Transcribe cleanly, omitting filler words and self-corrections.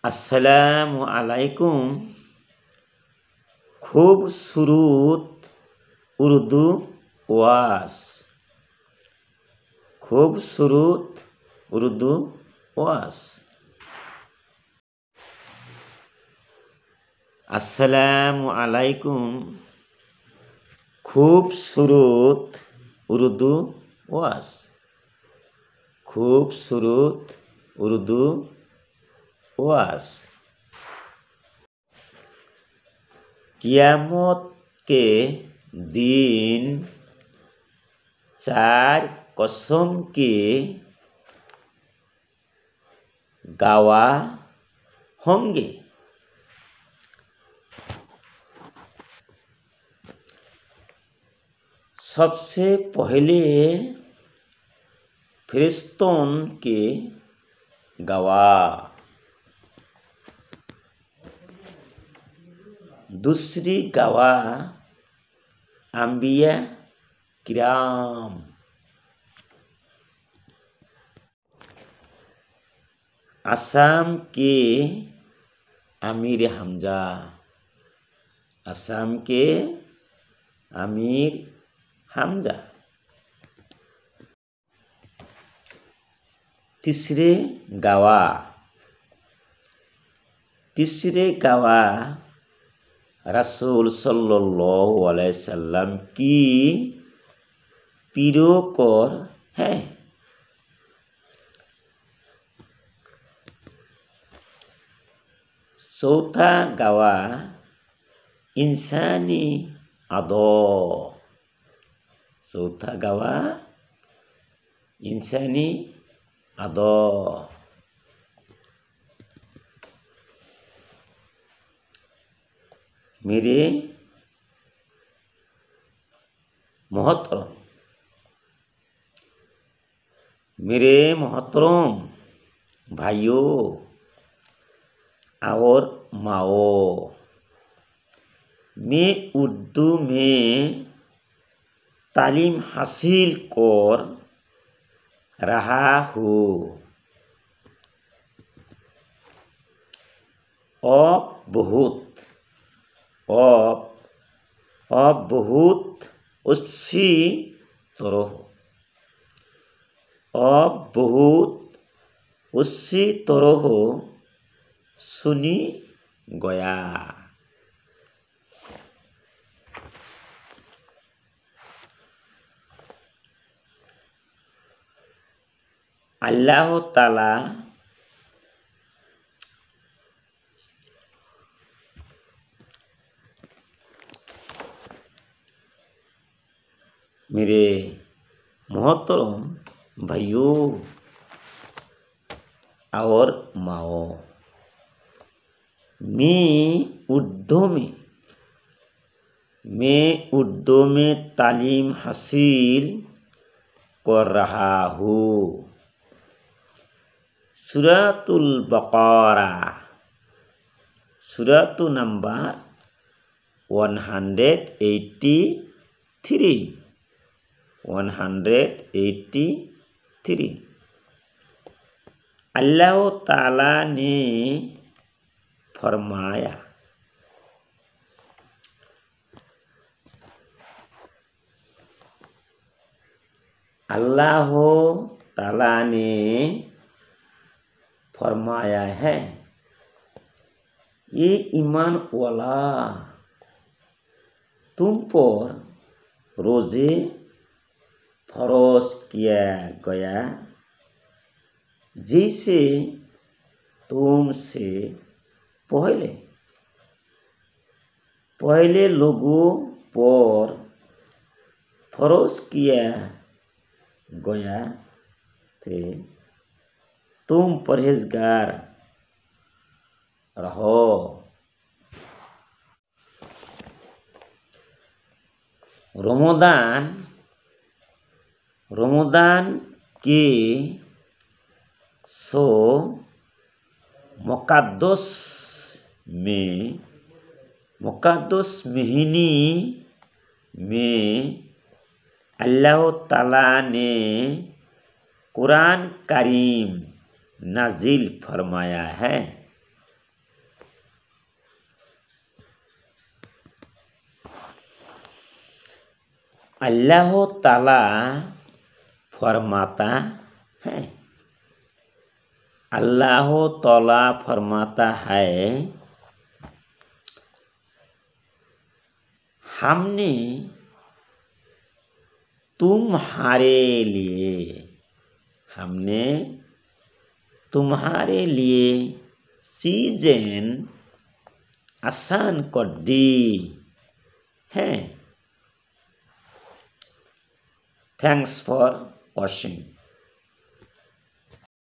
अस्सलामु अलैकुम। खूबसूरत उर्दू वास। खूबसूरत उर्दू वास। अस्सलामु अलैकुम। खूबसूरत उर्दू वास। खूबसूरत उर्दू वास। क़यामत के दिन चार कसम के गवाह होंगे। सबसे पहले फरिश्तों के गवाह, दूसरी गवाह अंबिया किराम, असम के अमीर हमजा, असम के अमीर हमजा। तीसरे गवाह रसूल सल्लल्लाहु अलैहि वसल्लम की पिरोकर है। चौथा गवाह इंसानी अदो, चौथा गवाह इंसानी अदो। मेरे मोहतरम भाइयों और माओ, मैं उर्दू में तालीम हासिल कर रहा हूँ। अब बहुत अच्छी तरह सुनी गया। अल्लाह ताला मेरे मोहतरम भाइयों और माओ, मैं उर्दू में तालीम हासिल कर रहा हूँ। सूरतुल बकरा, सूरत नंबर 183। अल्लाह ताला ने फरमाया, अल्लाह ताला ने फरमाया है, ये ईमान वाला, तुम पर रोजे फरोज किया गया जैसे तुमसे पहले लोगों पर फरोज किया गया थे। तुम परहेजगार रहो। रमजान के सो मुक़द्दस महीने में अल्लाह ताला ने कुरान करीम नाजिल फरमाया है। अल्लाह ताला फरमाता है, अल्लाह ताला फरमाता है, हमने तुम्हारे लिए, हमने तुम्हारे लिए चीजें आसान कर दी है। Thanks for watching.